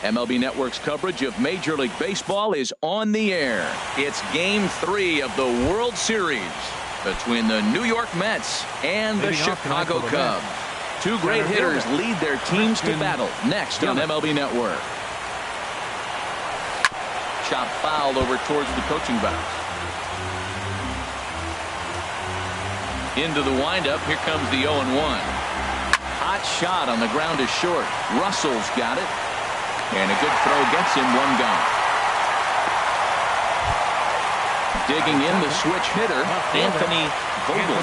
MLB Network's coverage of Major League Baseball is on the air. It's Game 3 of the World Series between the New York Mets and the Chicago Cubs. Two great hitters lead their teams to battle next on MLB Network. Chop foul over towards the coaching box. Into the windup. Here comes the 0-1. Hot shot on the ground is short. Russell's got it. And a good throw gets him one gone. Digging in the switch hitter, Anthony Vogel.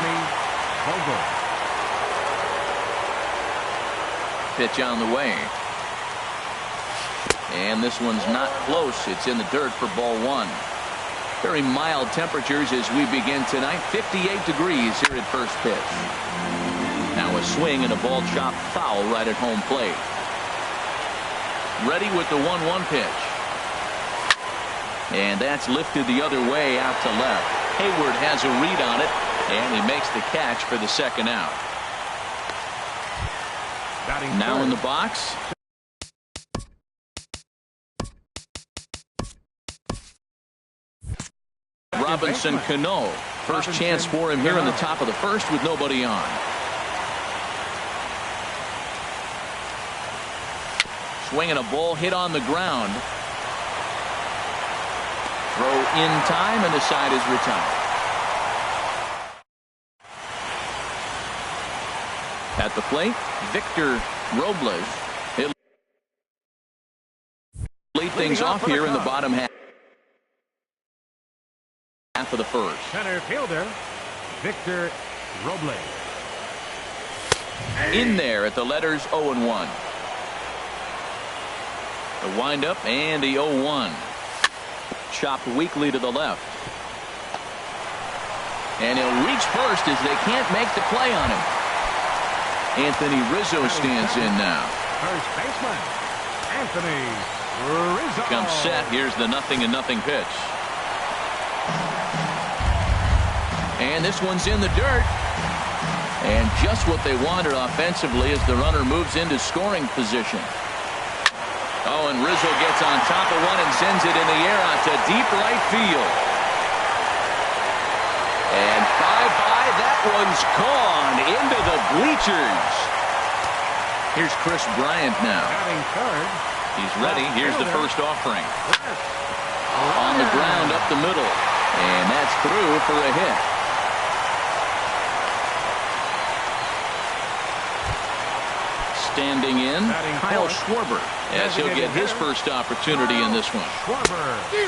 Pitch on the way. And this one's not close. It's in the dirt for ball one. Very mild temperatures as we begin tonight. 58 degrees here at first pitch. Now a swing and a ball chopped foul right at home plate. Ready with the 1-1 pitch. And that's lifted the other way out to left. Hayward has a read on it, and he makes the catch for the second out. Now in the box. Robinson Cano. First chance for him here in the top of the first with nobody on. Swinging a ball hit on the ground. Throw in time, and the side is retired. At the plate, Victor Robles. He'll lead things off here in the bottom half of the first. Center fielder, Victor Robles. In there at the letters 0-1. The windup and the 0-1. Chopped weakly to the left. And he'll reach first as they can't make the play on him. Anthony Rizzo stands in now. First baseman, Anthony Rizzo. Comes set. Here's the 0-0 pitch. And this one's in the dirt. And just what they wanted offensively as the runner moves into scoring position. Oh, and Rizzo gets on top of one and sends it in the air out to deep right field. And bye-bye, that one's gone into the bleachers. Here's Chris Bryant now. He's ready. Here's the first offering. On the ground up the middle. And that's through for a hit. Standing in, Kyle Schwarber, as he'll get his first opportunity in this one.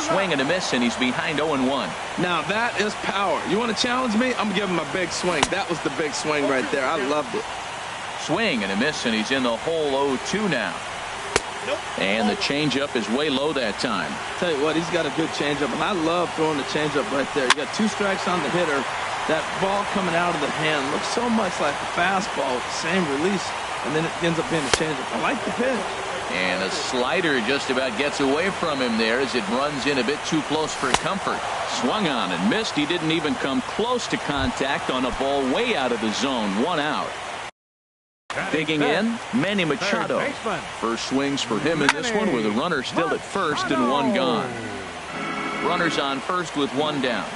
Swing and a miss, and he's behind 0-1. Now that is power. You want to challenge me? I'm giving him a big swing. That was the big swing right there. I loved it. Swing and a miss, and he's in the hole 0-2 now. And the changeup is way low that time. Tell you what, he's got a good changeup, and I love throwing the changeup right there. You got 2 strikes on the hitter. That ball coming out of the hand looks so much like a fastball, same release. And then it ends up being a changeup. I like the pitch. And a slider just about gets away from him there as it runs in a bit too close for comfort. Swung on and missed. He didn't even come close to contact on a ball way out of the zone. 1 out. Digging in, Manny Machado. First swings for him in this one with a runner still at first and 1 gone. Runners on first with 1 down.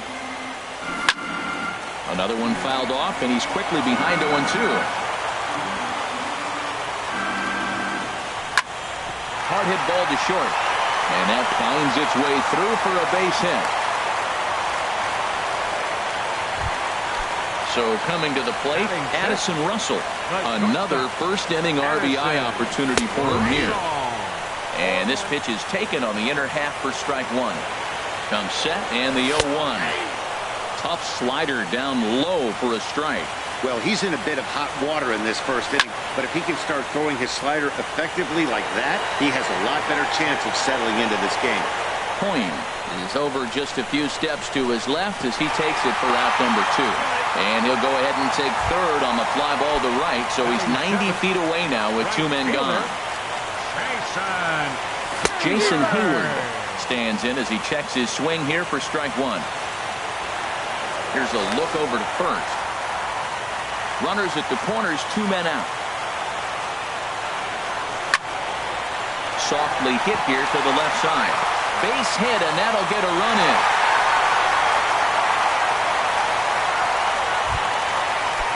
Another one fouled off, and he's quickly behind 0-2. Hard hit ball to short. And that finds its way through for a base hit. So coming to the plate, Addison Russell. Another first inning RBI opportunity for him here. And this pitch is taken on the inner half for strike 1. Comes set and the 0-1. Tough slider down low for a strike. Well, he's in a bit of hot water in this first inning, but if he can start throwing his slider effectively like that, he has a lot better chance of settling into this game. Coyne is over just a few steps to his left as he takes it for out number 2. And he'll go ahead and take third on the fly ball to right, so he's 90 feet away now with 2 men gone. Jason Hayward stands in as he checks his swing here for strike 1. Here's a look over to first. Runners at the corners, 2 men out. Softly hit here to the left side. Base hit, and that'll get a run in.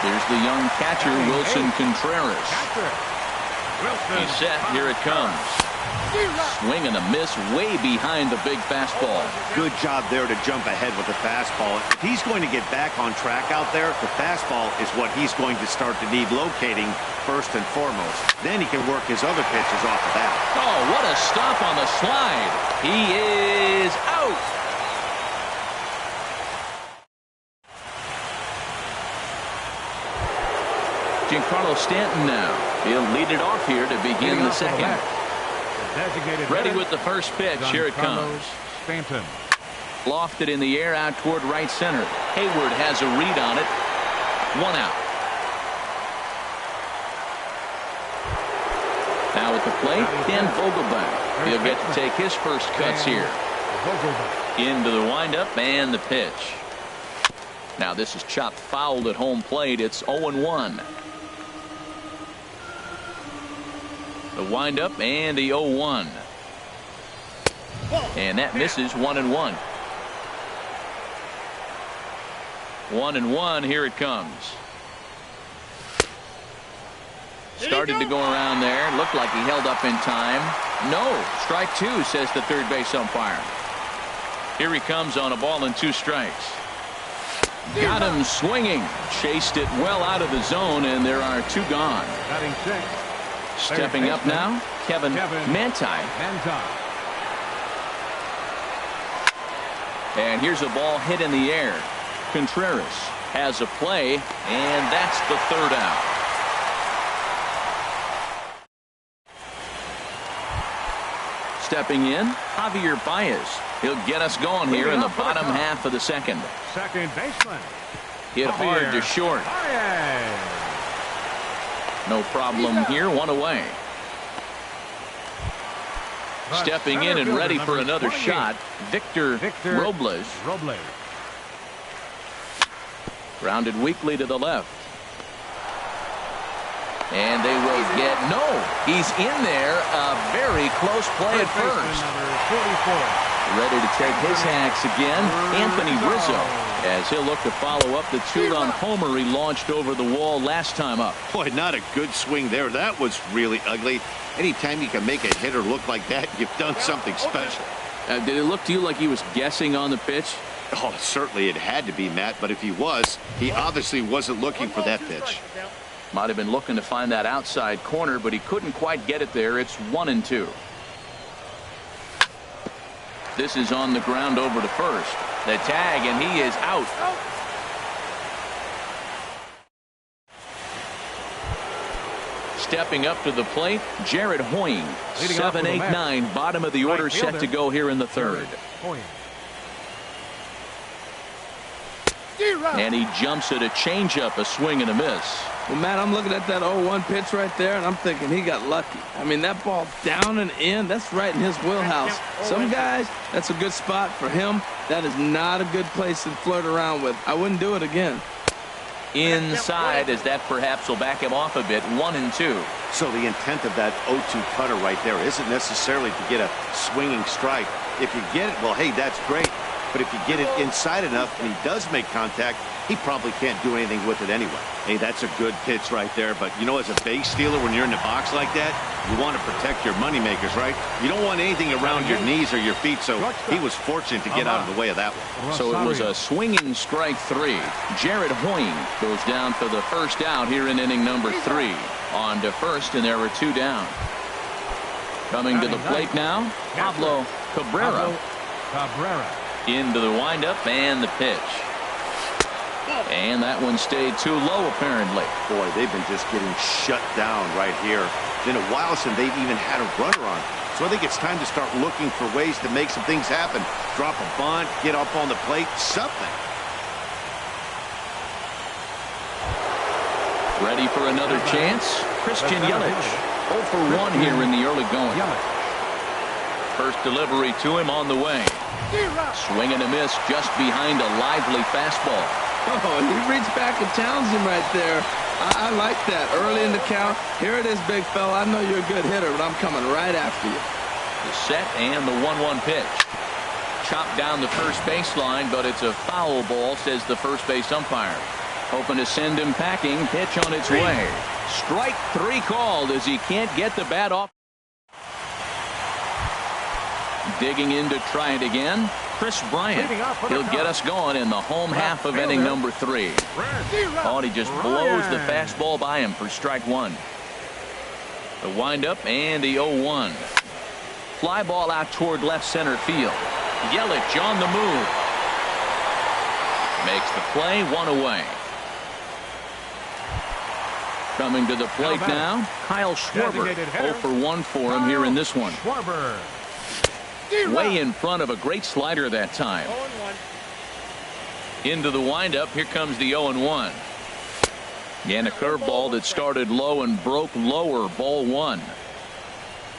There's the young catcher, Wilson Contreras. He's set. Here it comes. Swing and a miss way behind the big fastball. Good job there to jump ahead with the fastball. If he's going to get back on track out there, the fastball is what he's going to start to need locating first and foremost. Then he can work his other pitches off of that. Oh, what a stop on the slide. He is out. Giancarlo Stanton now. He'll lead it off here to begin the second. Ready with the first pitch. Here it comes. Stanton. Lofted in the air out toward right center. Hayward has a read on it. 1 out. Now at the plate, Dan Vogelbach. He'll get to take his first cuts here. Into the windup and the pitch. Now this is chopped foul at home plate. It's 0-1. The windup and the 0-1. And that misses. 1-1. 1-1. Here it comes. Started to go around there. Looked like he held up in time. No. Strike 2, says the third base umpire. Here he comes on a ball and 2 strikes. Got him swinging. Chased it well out of the zone, and there are 2 gone. Batting 6. Stepping up now, Kevin Manti. And here's a ball hit in the air. Contreras has a play, and that's the 3rd out. Stepping in, Javier Baez. He'll get us going here in the bottom half of the second. Second baseman. Hit hard to short. No problem here. 1 away. Stepping in and ready for another shot, Victor Robles. Grounded weakly to the left. And they will get no. He's in there. A very close play at first. Ready to take his hacks again, Anthony Rizzo, as he'll look to follow up the 2-run homer he launched over the wall last time up. Boy, not a good swing there. That was really ugly. Anytime you can make a hitter look like that, you've done something special. Did it look to you like he was guessing on the pitch? Oh, certainly it had to be, Matt, but if he was, he obviously wasn't looking for that pitch. Might have been looking to find that outside corner, but he couldn't quite get it there. It's 1-2. This is on the ground over to first. The tag, and he is out. Stepping up to the plate, Jared Hoying. 7, 8, 9, bottom of the order, set to go here in the 3rd. And he jumps at a changeup, a swing and a miss. Well, Matt, I'm looking at that 0-1 pitch right there, and I'm thinking he got lucky. I mean, that ball down and in, that's right in his wheelhouse. Some guys, that's a good spot for him. That is not a good place to flirt around with. I wouldn't do it again. Inside, as that perhaps will back him off a bit. 1-2. So the intent of that 0-2 cutter right there isn't necessarily to get a swinging strike. If you get it, well, hey, that's great. But if you get it inside enough and he does make contact, he probably can't do anything with it anyway. Hey, that's a good pitch right there. But, you know, as a base stealer, when you're in the box like that, you want to protect your moneymakers, right? You don't want anything around your knees or your feet, so he was fortunate to get out of the way of that one. So it was a swinging strike 3. Jared Hoying goes down for the first out here in inning number 3. On to first, and there were 2 down. Coming to the plate now, Pablo Cabrera. Into the windup and the pitch. And that one stayed too low, apparently. Boy, they've been just getting shut down right here. It's been a while since they've even had a runner on. So I think it's time to start looking for ways to make some things happen. Drop a bunt, get up on the plate, something. Ready for another chance? Christian Yelich. 0 for 1 here in the early going. First delivery to him on the way. Swing and a miss just behind a lively fastball. Oh, he reached back and challenged him right there. I like that. Early in the count. Here it is, big fella. I know you're a good hitter, but I'm coming right after you. The set and the 1-1 pitch. Chopped down the first baseline, but it's a foul ball, says the first base umpire. Hoping to send him packing. Pitch on its way. Strike 3 called as he can't get the bat off. Digging in to try it again. Chris Bryant. He'll get us going in the home half of inning number 3. Oh, and he just blows the fastball by him for strike 1. The windup and the 0-1. Fly ball out toward left center field. Yelich on the move. Makes the play, 1 away. Coming to the plate now, Kyle Schwarber. 0 for 1 for him here in this one. Way in front of a great slider that time. Into the windup. Here comes the 0-1. And a curveball that started low and broke lower. Ball 1.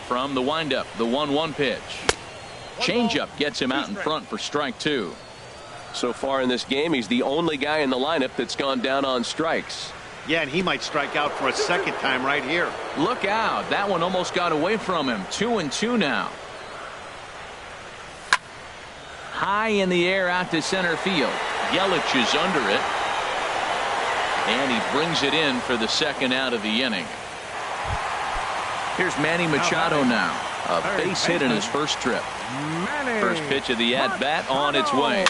From the windup, the 1-1 pitch. Changeup gets him out in front for strike 2. So far in this game, he's the only guy in the lineup that's gone down on strikes. Yeah, and he might strike out for a second time right here. Look out. That one almost got away from him. 2-2 now. High in the air out to center field. Yelich is under it. And he brings it in for the second out of the inning. Here's Manny Machado now. A base hit in his first trip. First pitch of the at-bat on its way.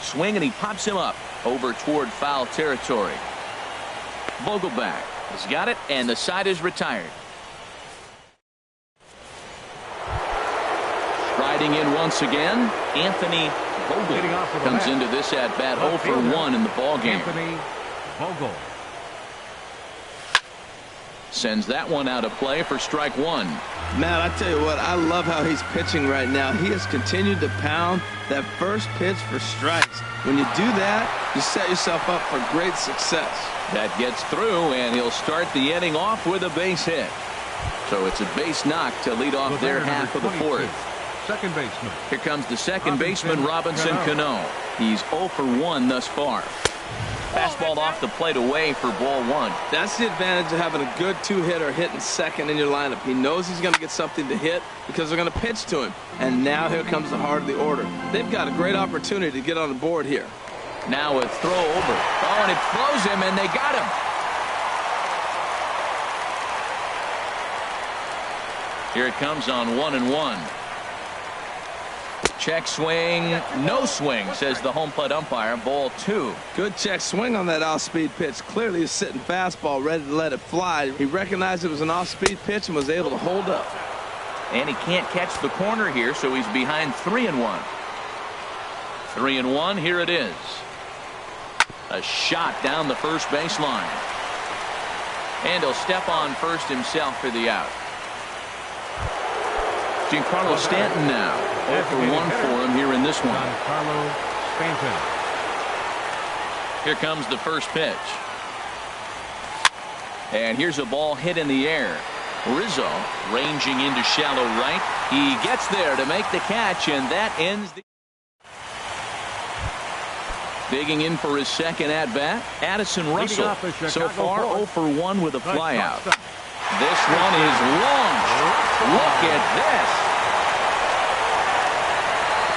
Swing and he pops him up over toward foul territory. Vogelback has got it and the side is retired. Striding in once again, Anthony Vogel comes into this at-bat 0 for 1 in the ballgame. Anthony Vogel sends that one out of play for strike 1. Matt, I tell you what, I love how he's pitching right now. He has continued to pound that first pitch for strikes. When you do that, you set yourself up for great success. That gets through, and he'll start the inning off with a base hit. So it's a base knock to lead off their half of the 4th. Second baseman. Here comes the second baseman, Robinson Cano. He's 0 for 1 thus far. Fastball off the plate away for ball 1. That's the advantage of having a good 2-hitter hitting second in your lineup. He knows he's going to get something to hit because they're going to pitch to him. And now here comes the heart of the order. They've got a great opportunity to get on the board here. Now a throw over. Oh, and it throws him, and they got him. Here it comes on 1-1. Check swing, no swing, says the home plate umpire. Ball 2. Good check swing on that off-speed pitch. Clearly he's sitting fastball, ready to let it fly. He recognized it was an off-speed pitch and was able to hold up. And he can't catch the corner here, so he's behind 3-1. 3-1, here it is. A shot down the first baseline. And he'll step on first himself for the out. Giancarlo Stanton now. 0 for 1 for him here in this one. Giancarlo Stanton. Here comes the first pitch. And here's a ball hit in the air. Rizzo ranging into shallow right. He gets there to make the catch, and that ends the... Digging in for his second at-bat, Addison Russell. So far 0 for 1 with a flyout. This one is launched. Look at this.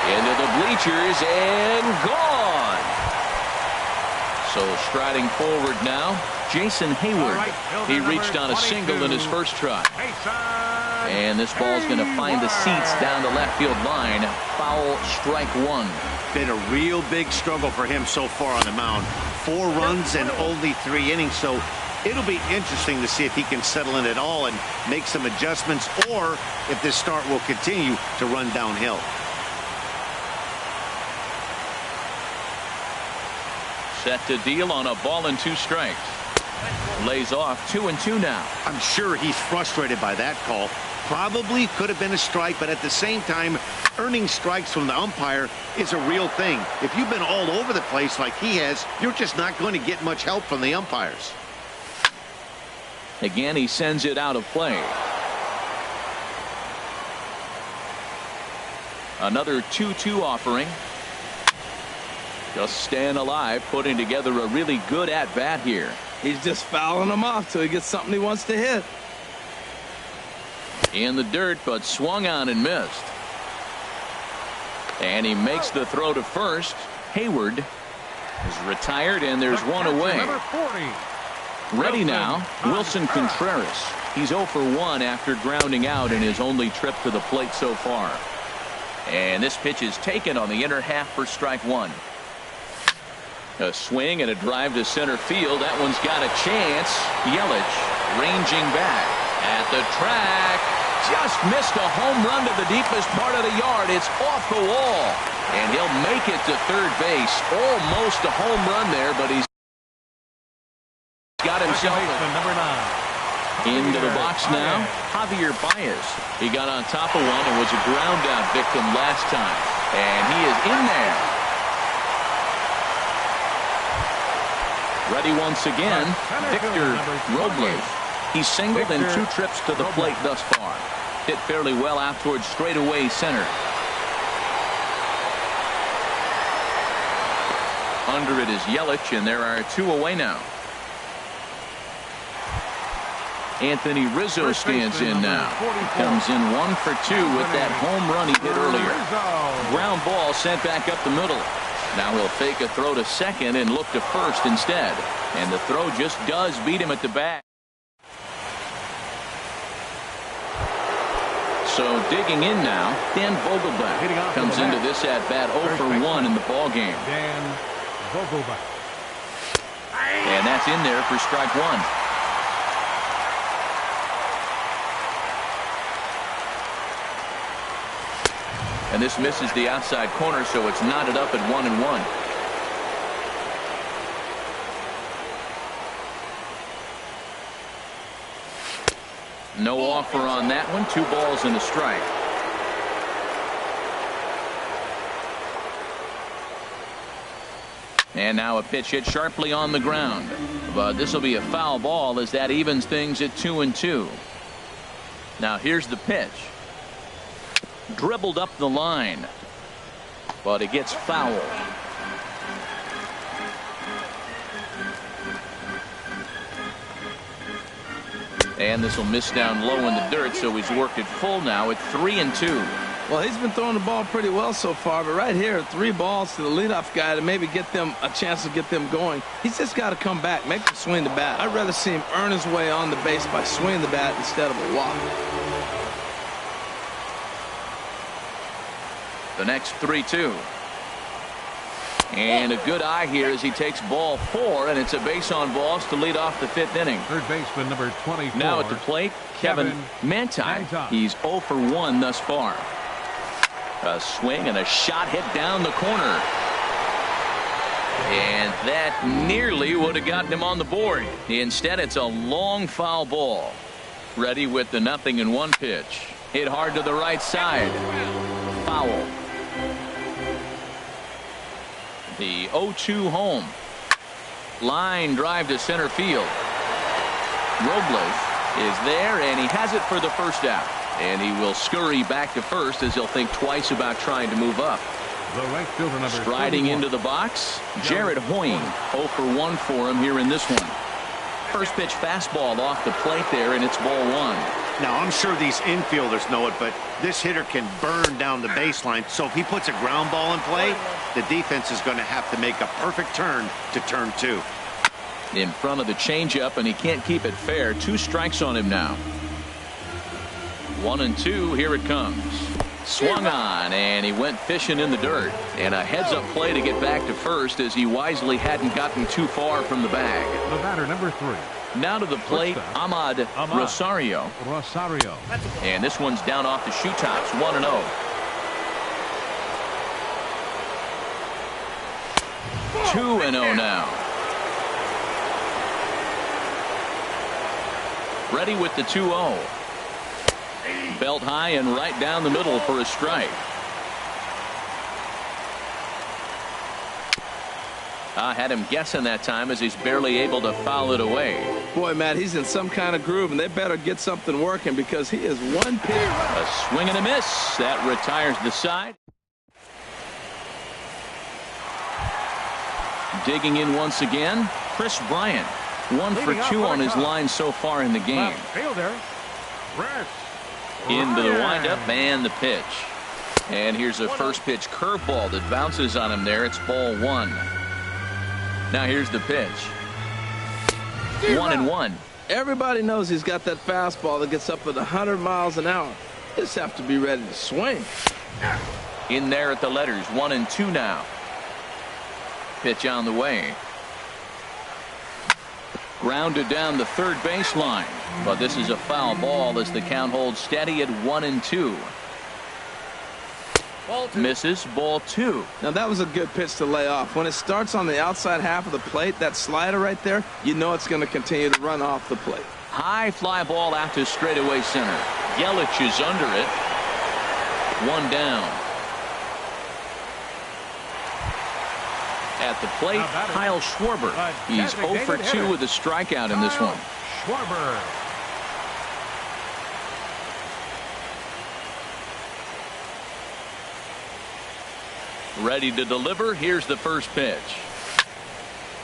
Into the bleachers and gone. So striding forward now, Jason Hayward. He reached on a single in his first try. And this ball's going to find the seats down the left field line. Foul, strike 1. Been a real big struggle for him so far on the mound. 4 runs and only 3 innings, so it'll be interesting to see if he can settle in at all and make some adjustments, or if this start will continue to run downhill. Set to deal on a ball and 2 strikes. Lays off 2-2 now. I'm sure he's frustrated by that call. Probably could have been a strike, but at the same time, earning strikes from the umpire is a real thing. If you've been all over the place like he has, you're just not going to get much help from the umpires. Again, he sends it out of play. Another 2-2 offering. Just staying alive, putting together a really good at-bat here. He's just fouling them off till he gets something he wants to hit. In the dirt, but swung on and missed. And he makes the throw to first. Hayward is retired, and there's one away. Number 40. Ready now, Wilson Contreras. He's 0 for 1 after grounding out in his only trip to the plate so far. And this pitch is taken on the inner half for strike one. A swing and a drive to center field. That one's got a chance. Yelich ranging back at the track. Just missed a home run to the deepest part of the yard. It's off the wall. And he'll make it to third base. Almost a home run there, but he's got himself Number 9. into the box now. Javier Baez. He got on top of one and was a ground out victim last time. And he is in there. Ready once again, Victor Robles. He's singled in 2 trips to the plate thus far. Hit fairly well out towards straightaway center. Under it is Yelich, and there are 2 away now. Anthony Rizzo stands in now. Comes in 1 for 2 with that home run he hit earlier. Ground ball sent back up the middle. Now he'll fake a throw to second and look to first instead. And the throw just does beat him at the bat. So digging in now, Dan Vogelbach comes into this at bat 0 for 1 in the ball game. Dan Vogelbach. And that's in there for strike one. And this misses the outside corner, so it's knotted up at 1-1. No offer on that one. 2 balls and a strike. And now a pitch hit sharply on the ground. But this will be a foul ball as that evens things at 2-2. Now here's the pitch. Dribbled up the line. But it gets fouled. And this will miss down low in the dirt, so he's worked it full now at 3-2. Well, he's been throwing the ball pretty well so far, but right here, 3 balls to the leadoff guy to maybe get them a chance to get them going. He's just got to come back, make them swing the bat. I'd rather see him earn his way on the base by swinging the bat instead of a walk. The next 3-2. And a good eye here as he takes ball 4, and it's a base on balls to lead off the 5th inning. Third baseman number 24. Now at the plate, Kevin Manti. He's 0 for 1 thus far. A swing and a shot hit down the corner. And that nearly would have gotten him on the board. Instead, it's a long foul ball. Ready with the 0-1 pitch. Hit hard to the right side. Foul. The 0-2 home. Line drive to center field. Robles is there, and he has it for the first out. And he will scurry back to first as he'll think twice about trying to move up. The right fielder number Striding 31. into the box, Jared Hoying. 0 for 1 for him here in this one. First pitch fastball off the plate there, and it's ball 1. Now, I'm sure these infielders know it, but this hitter can burn down the baseline. So if he puts a ground ball in play, the defense is going to have to make a perfect turn to turn 2. In front of the changeup, and he can't keep it fair. 2 strikes on him now. 1-2. Here it comes. Swung on, and he went fishing in the dirt. And a heads-up play to get back to first as he wisely hadn't gotten too far from the bag. The batter number 3. Now to the plate, Ahmad Rosario. And this one's down off the shoe tops, 1-0. Two 2-0 now. Ready with the 2-0. Belt high and right down the middle for a strike. I had him guessing that time as he's barely able to foul it away. Boy, Matt, he's in some kind of groove, and they better get something working because he is one pitch. A swing and a miss. That retires the side. Digging in once again, Chris Bryant. 1 for 2 on his line so far in the game. Fielder, Chris Into the windup and the pitch. And here's a first pitch curveball that bounces on him there. It's ball 1. Now here's the pitch. 1-1. Everybody knows he's got that fastball that gets up at 100 miles an hour. Just have to be ready to swing. In there at the letters, 1-2 now. Pitch on the way. Grounded down the third baseline, but this is a foul ball as the count holds steady at 1-2. Misses, ball 2. Now that was a good pitch to lay off. When it starts on the outside half of the plate, that slider right there, you know it's going to continue to run off the plate. High fly ball out to straightaway center. Yelich is under it. 1 down. At the plate, Kyle Schwarber. He's 0 for 2 with a strikeout in this one. Schwarber. Ready to deliver. Here's the first pitch.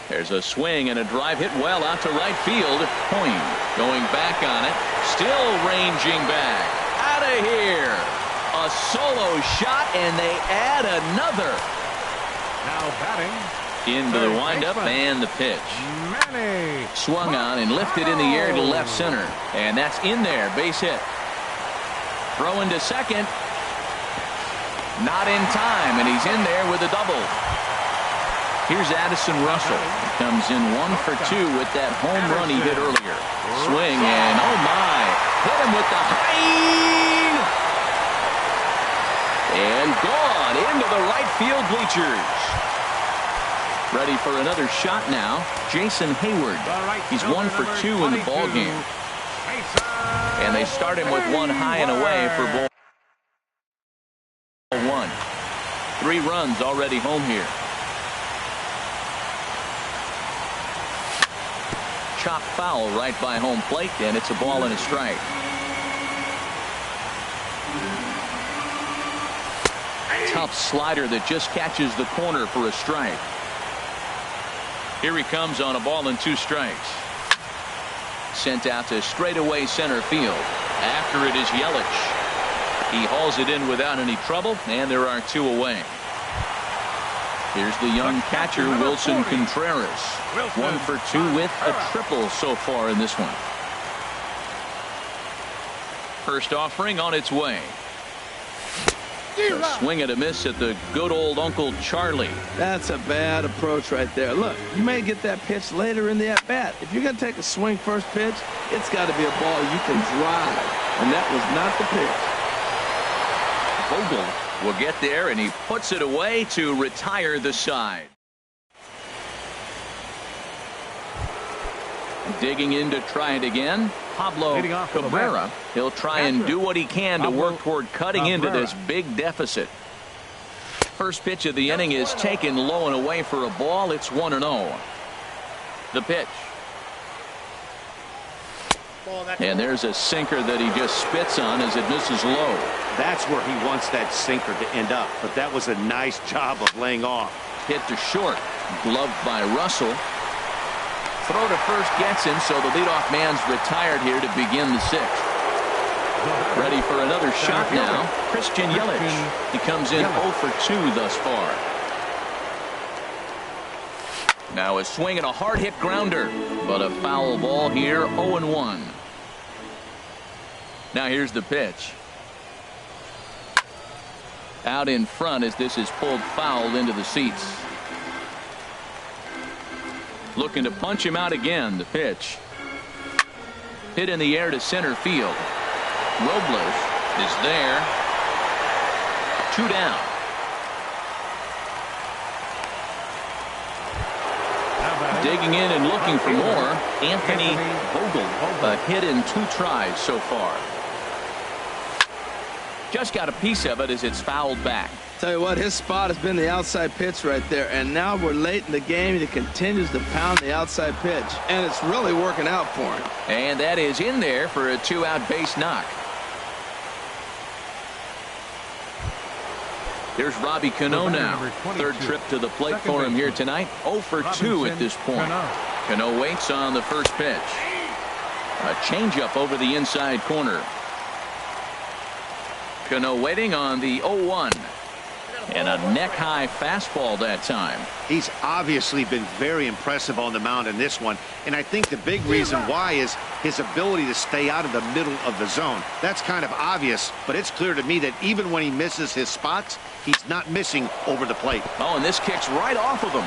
There's a swing and a drive hit well out to right field. Hoying going back on it. Still ranging back. Out of here. A solo shot, and they add another. Now batting. Into the windup and the pitch. Manny. Swung on and lifted in the air to left center. And that's in there. Base hit. Throwing to second. Not in time, and he's in there with a double. Here's Addison Russell. He comes in 1 for 2 with that home run he hit earlier. Swing, and oh my. Hit him with the high. And gone into the right field bleachers. Ready for another shot now. Jason Hayward. He's 1 for 2 in the ball game. And they start him with 1 high and away for ball 1. 3 runs already home here. Chop foul right by home plate, and it's a ball and a strike. Tough slider that just catches the corner for a strike. Here he comes on a ball and 2 strikes. Sent out to straightaway center field. After it is Yelich. He hauls it in without any trouble, and there are 2 away. Here's the young catcher, Wilson Contreras. 1 for 2 with a triple so far in this one. First offering on its way. A swing and a miss at the good old Uncle Charlie. That's a bad approach right there. Look, you may get that pitch later in the at-bat. If you're going to take a swing first pitch, it's got to be a ball you can drive, and that was not the pitch. Vogel will get there, and he puts it away to retire the side. Digging in to try it again, Pablo Cabrera. He'll try and do what he can to work toward cutting into this big deficit. First pitch of the inning is taken low and away for a ball. It's 1-0. The pitch. And there's a sinker that he just spits on as it misses low. That's where he wants that sinker to end up, but that was a nice job of laying off. Hit to short, gloved by Russell. Throw to first gets him, so the leadoff man's retired here to begin the 6th. Ready for another shot now, Christian Yelich. He comes in 0 for 2 thus far. Now a swing and a hard hit grounder, but a foul ball here, 0-1. Now here's the pitch. Out in front as this is pulled foul into the seats. Looking to punch him out again. The pitch. Hit in the air to center field. Robles is there. 2 down. Digging in and looking for more. Anthony Vogel. A hit in 2 tries so far. Just got a piece of it as it's fouled back. Tell you what, his spot has been the outside pitch right there, and now we're late in the game, and he continues to pound the outside pitch, and it's really working out for him. And that is in there for a 2-out base knock. Here's Robbie Cano now. 3rd trip to the plate for him here tonight. 0 for 2 at this point. Cano waits on the first pitch. A changeup over the inside corner. Tanaka no waiting on the 0-1. And a neck-high fastball that time. He's obviously been very impressive on the mound in this one, and I think the big reason why is his ability to stay out of the middle of the zone. That's kind of obvious, but it's clear to me that even when he misses his spots, he's not missing over the plate. Oh, and this kicks right off of him.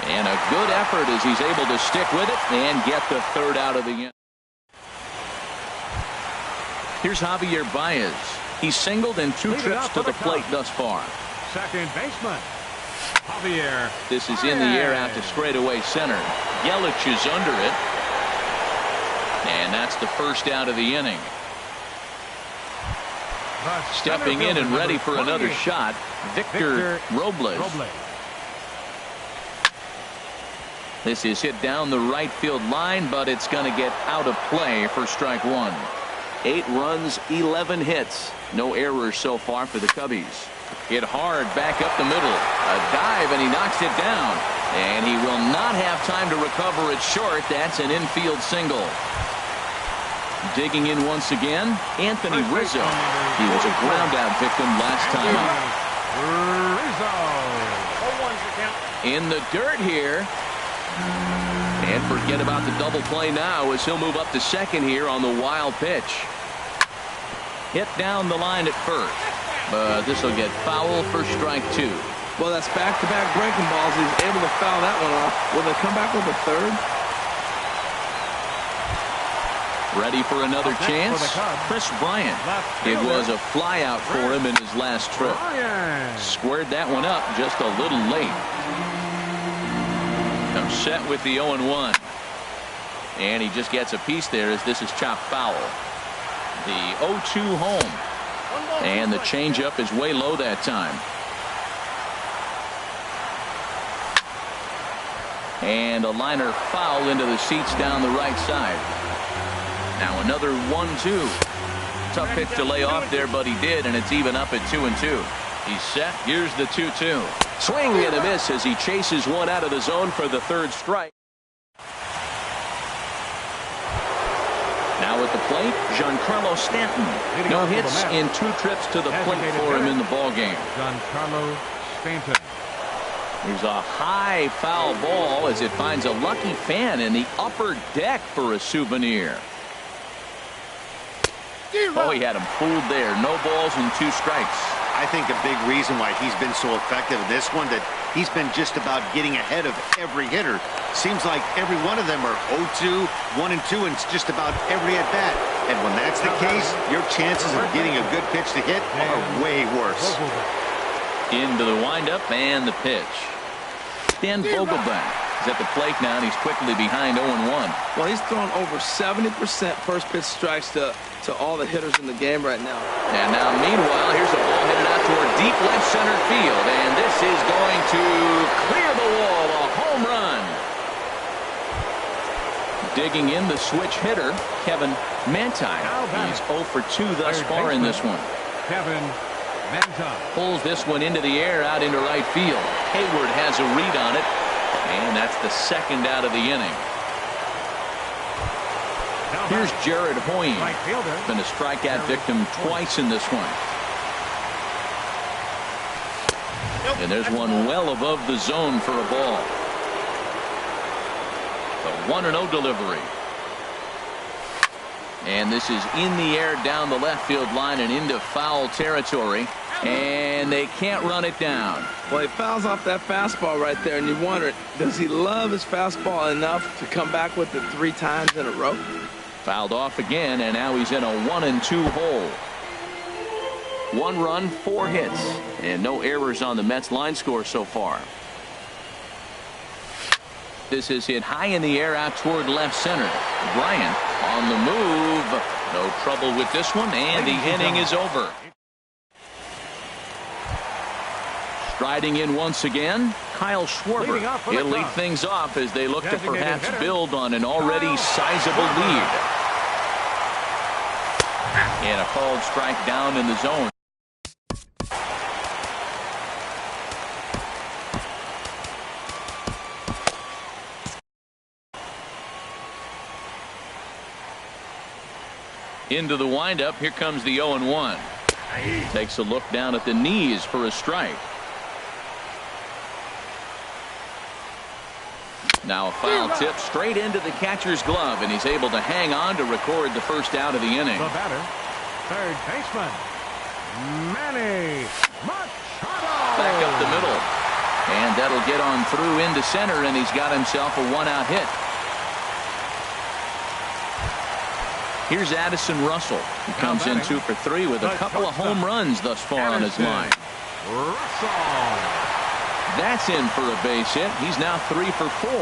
And a good effort as he's able to stick with it and get the third out of the inning. Here's Javier Baez. He's singled in 2 trips to the plate thus far. Second baseman, Javier. This is in the air out to straightaway center. Yelich is under it. And that's the first out of the inning. Stepping in and ready for another shot, Victor Robles. This is hit down the right field line, but it's going to get out of play for strike 1. 8 runs, 11 hits. No errors so far for the Cubbies. Hit hard back up the middle. A dive, and he knocks it down. And he will not have time to recover it short. That's an infield single. Digging in once again, Anthony Rizzo. He was a ground-out victim last time up. In the dirt here. And forget about the double play now as he'll move up to second here on the wild pitch. Hit down the line at first, but this will get foul for strike 2. Well, that's back-to-back breaking balls. He's able to foul that one off. Will they come back with a third? Ready for another chance? Chris Bryant. It was a flyout for him in his last trip. Squared that one up just a little late. I'm set with the 0-1. And he just gets a piece there as this is chopped foul. The 0-2 home. And the changeup is way low that time. And a liner foul into the seats down the right side. Now another 1-2. Tough pitch to lay off there, but he did, and it's even up at 2-2. He's set. Here's the 2-2. Swing and a miss as he chases one out of the zone for the third strike. Now at the plate, Giancarlo Stanton. No hits in 2 trips to the plate for him in the ballgame. Giancarlo Stanton. There's a high foul ball as it finds a lucky fan in the upper deck for a souvenir. Oh, he had him fooled there. No balls and 2 strikes. I think a big reason why he's been so effective in this one, that he's been just about getting ahead of every hitter. Seems like every one of them are 0-2, 1-2, and it's just about every at-bat. And when that's the case, your chances of getting a good pitch to hit are way worse. Into the windup and the pitch. Dan Vogelbach is at the plate now, and he's quickly behind 0-1. Well, he's thrown over 70% first pitch strikes to all the hitters in the game right now. And now, meanwhile, here's a ball headed out toward deep left center field, and this is going to clear the wall. A home run. Digging in the switch hitter, Kevin Manti. He's 0 for 2 thus far in this one. Kevin Manti pulls this one into the air out into right field. Hayward has a read on it, and that's the second out of the inning. Here's Jared Hoying. Been a strikeout victim twice in this one. And there's one well above the zone for a ball. The 1-0 delivery. And this is in the air down the left field line and into foul territory. And they can't run it down. Well, he fouls off that fastball right there, and you wonder, does he love his fastball enough to come back with it 3 times in a row? Fouled off again, and now he's in a 1-2 hole. 1 run, 4 hits, and no errors on the Mets line score so far. This is hit high in the air out toward left center. Bryant on the move. No trouble with this one, and the inning is over. Striding in once again, Kyle Schwarber. He'll lead things off as they look to perhaps build on an already sizable lead. And a called strike down in the zone. Into the windup. Here comes the 0-1. Takes a look down at the knees for a strike. Now a foul tip straight into the catcher's glove, and he's able to hang on to record the first out of the inning. The batter, third baseman, Manny Machado. Back up the middle. And that'll get on through into center, and he's got himself a one-out hit. Here's Addison Russell. He comes in 2 for 3 with a couple of home runs thus far on his line. Russell. That's in for a base hit. He's now 3 for 4.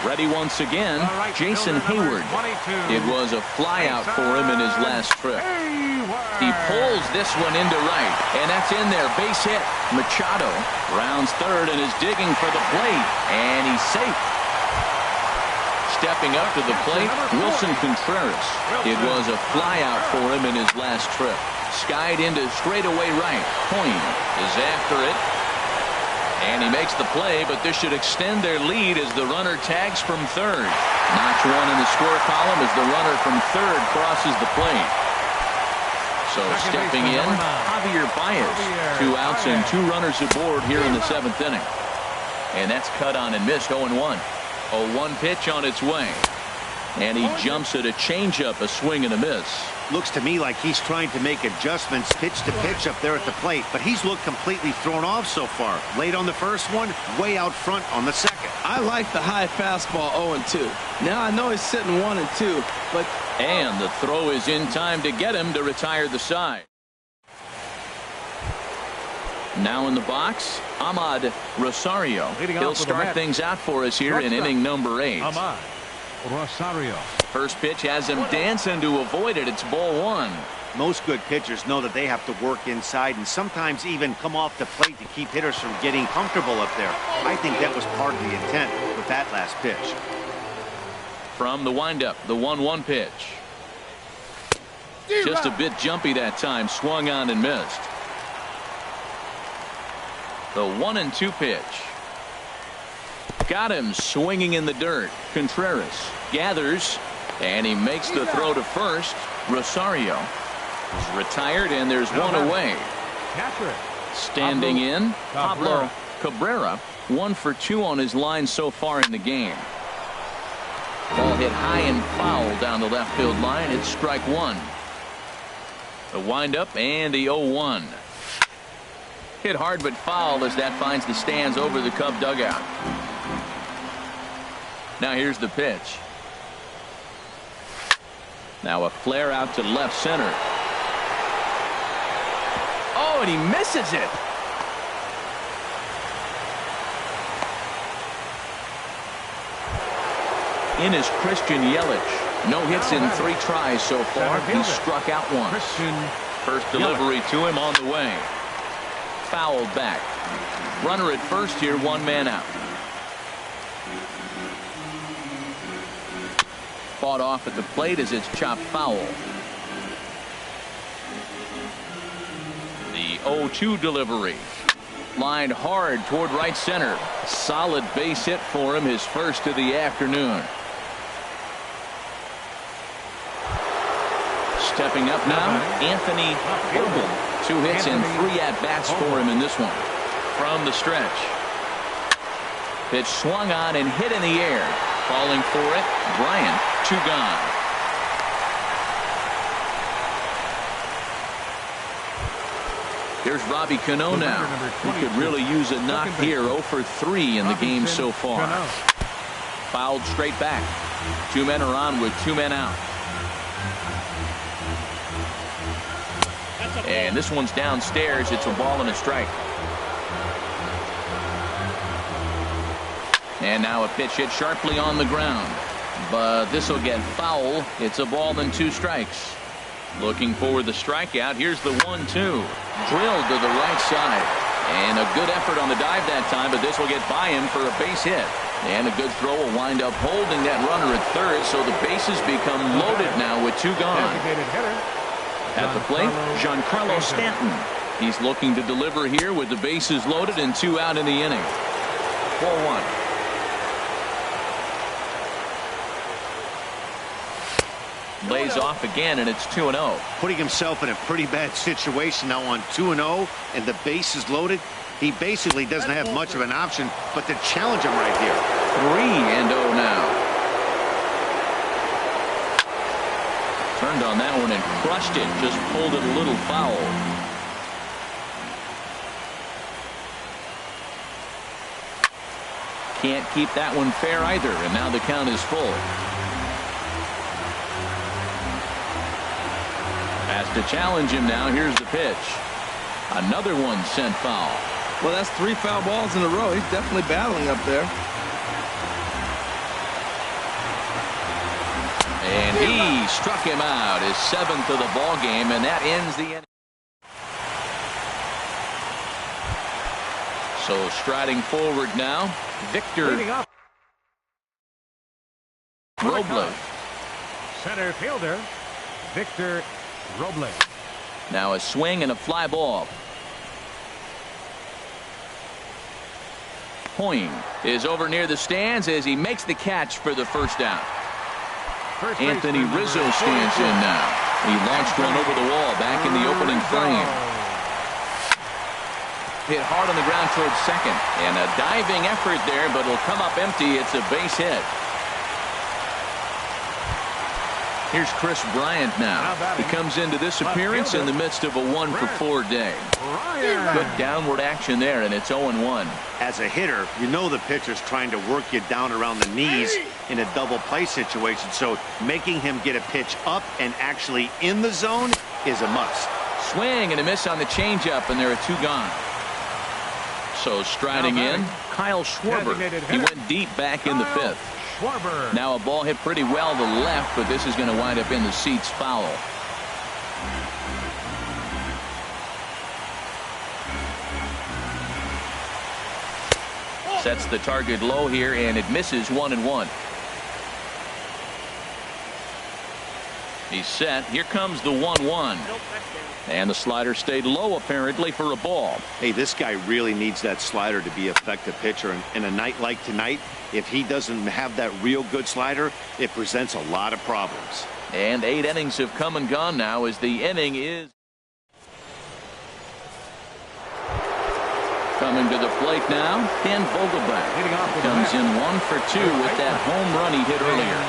Ready once again, Jason Hayward. It was a flyout for him in his last trip. He pulls this one into right, and that's in there. Base hit. Machado rounds third and is digging for the plate, and he's safe. Stepping up to the plate, Wilson Contreras. It was a flyout for him in his last trip. Skied into straightaway right. Coyne is after it. And he makes the play, but this should extend their lead as the runner tags from third. Notch one in the score column as the runner from third crosses the plate. So stepping in, Javier Baez. 2 outs and 2 runners aboard here in the 7th inning. And that's cut on and missed. 0-1. 0-1 pitch on its way. And he jumps at a changeup, a swing and a miss. Looks to me like he's trying to make adjustments pitch to pitch up there at the plate, but he's looked completely thrown off so far. Late on the first one, way out front on the second. I like the high fastball 0-2. Now I know he's sitting 1-2, but... And the throw is in time to get him to retire the side. Now in the box, Ahmad Rosario. He'll start things out for us here in inning number 8. Ahmad Rosario. First pitch has him dancing to avoid it. It's ball 1. Most good pitchers know that they have to work inside and sometimes even come off the plate to keep hitters from getting comfortable up there. I think that was part of the intent with that last pitch. From the windup, the 1-1 pitch. Just a bit jumpy that time. Swung on and missed. The 1-2 pitch. Got him swinging in the dirt. Contreras gathers, and he makes the throw to first. Rosario is retired, and there's one away. Standing in, Pablo Cabrera. 1 for 2 on his line so far in the game. Ball hit high and foul down the left field line. It's strike 1. The windup and the 0-1. Hit hard but foul as that finds the stands over the Cub dugout. Now here's the pitch. Now a flare out to left center. Oh, and he misses it. In is Christian Yelich. No hits in 3 tries so far. He struck out once. First delivery to him on the way. Fouled back. Runner at first here, 1 man out. Fought off at the plate as it's chopped foul. The 0-2 delivery. Lined hard toward right center. Solid base hit for him, his first of the afternoon. Stepping up now, Anthony Corbin. 2 hits and 3 at-bats for him in this one. From the stretch. Pitch swung on and hit in the air. Falling for it, Bryant. 2 gone. Here's Robbie Cano now. He could really use a knock here. 0 for 3 in the game so far. Fouled straight back. 2 men are on with 2 men out. And this one's downstairs. It's a ball and a strike. And now a pitch hit sharply on the ground. But this will get foul. It's a ball and 2 strikes. Looking for the strikeout. Here's the 1-2. Drilled to the right side. And a good effort on the dive that time, but this will get by him for a base hit. And a good throw will wind up holding that runner at third, so the bases become loaded now with 2 gone. At the plate, Giancarlo Stanton. He's looking to deliver here with the bases loaded and 2 out in the inning. 4-1. lays off again, and it's 2-0. Putting himself in a pretty bad situation now on 2-0, and the base is loaded. He basically doesn't have much of an option but to challenge him right here. 3-0 now. Turned on that one and crushed it. Just pulled it a little foul. Can't keep that one fair either, and now the count is full. Has to challenge him now. Here's the pitch. Another one sent foul. Well, that's 3 foul balls in a row. He's definitely battling up there. And he struck him out, his 7th of the ball game, and that ends the inning. So striding forward now, Victor Robles. Center fielder, Victor Robles. Now a swing and a fly ball. Hoying is over near the stands as he makes the catch for the first down. Anthony Rizzo stands in now. He launched one over the wall back in the opening frame. Hit hard on the ground towards second. And a diving effort there, but it'll come up empty. It's a base hit. Here's Chris Bryant now. He comes into this appearance in the midst of a 1-for-4 day. Good downward action there, and it's 0-1. As a hitter, you know the pitcher's trying to work you down around the knees in a double play situation, so making him get a pitch up and actually in the zone is a must. Swing and a miss on the changeup, and there are 2 gone. So striding in, Kyle Schwarber. He went deep back in the 5th. Now a ball hit pretty well to the left, but this is going to wind up in the seats foul. Sets the target low here, and it misses 1-1. He's set. Here comes the 1-1. And the slider stayed low apparently for a ball. Hey, this guy really needs that slider to be an effective pitcher. And in a night like tonight, if he doesn't have that real good slider, it presents a lot of problems. And 8 innings have come and gone now as the inning is coming to the plate now. Ken Vogelbach comes in 1 for 2 with that home run he hit earlier.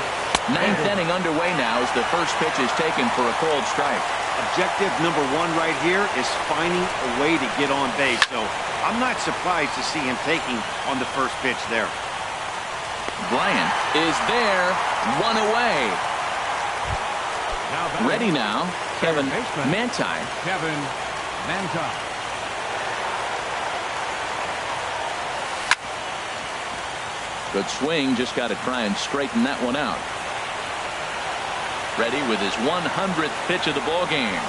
9th inning underway now as the first pitch is taken for a called strike. Objective number 1 right here is finding a way to get on base. So I'm not surprised to see him taking on the first pitch there. Bryant is there, 1 away. Ready now, Kevin Manti. Kevin Manti. Good swing, just got to try and straighten that one out. Ready with his 100th pitch of the ball game.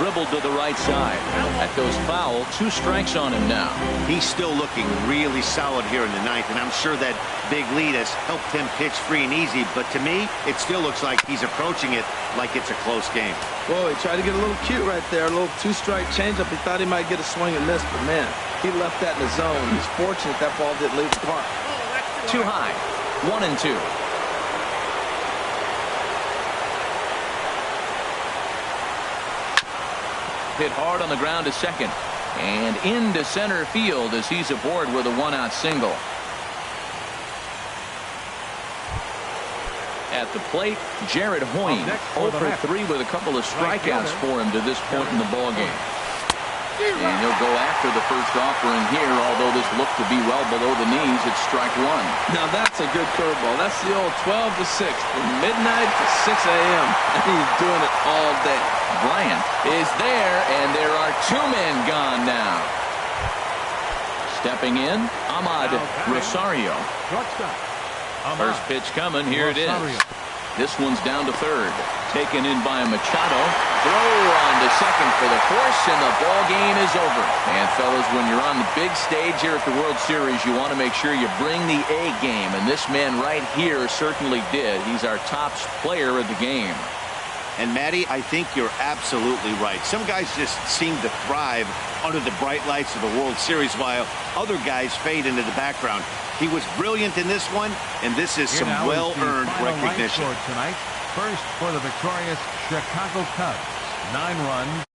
Dribbled to the right side. That goes foul. 2 strikes on him now. He's still looking really solid here in the 9th, and I'm sure that big lead has helped him pitch free and easy, but to me, it still looks like he's approaching it like it's a close game. Whoa, he tried to get a little cute right there. A little 2-strike changeup. He thought he might get a swing and miss, but man, he left that in the zone. He's fortunate that ball didn't leave the park. Too high. 1-2. Hit hard on the ground to second and into center field as he's aboard with a 1-out single. At the plate, Jared Hoying 0 for 3 with a couple of strikeouts for him to this point in the ball game. And he'll go after the first offering here, although this looked to be well below the knees. It's strike 1. Now that's a good curveball. That's the old 12 to 6 from midnight to 6 a.m. and he's doing it all day. Bryant is there, and there are 2 men gone now. Stepping in, Ahmad Rosario. First pitch coming. Here it is. This one's down to third. Taken in by Machado. Throw on to second for the force, and the ball game is over. And fellas, when you're on the big stage here at the World Series, you want to make sure you bring the A game, and this man right here certainly did. He's our top player of the game. And Matty, I think you're absolutely right. Some guys just seem to thrive under the bright lights of the World Series while other guys fade into the background. He was brilliant in this one, and this is some well-earned recognition. First for the victorious Chicago Cubs. 9 runs.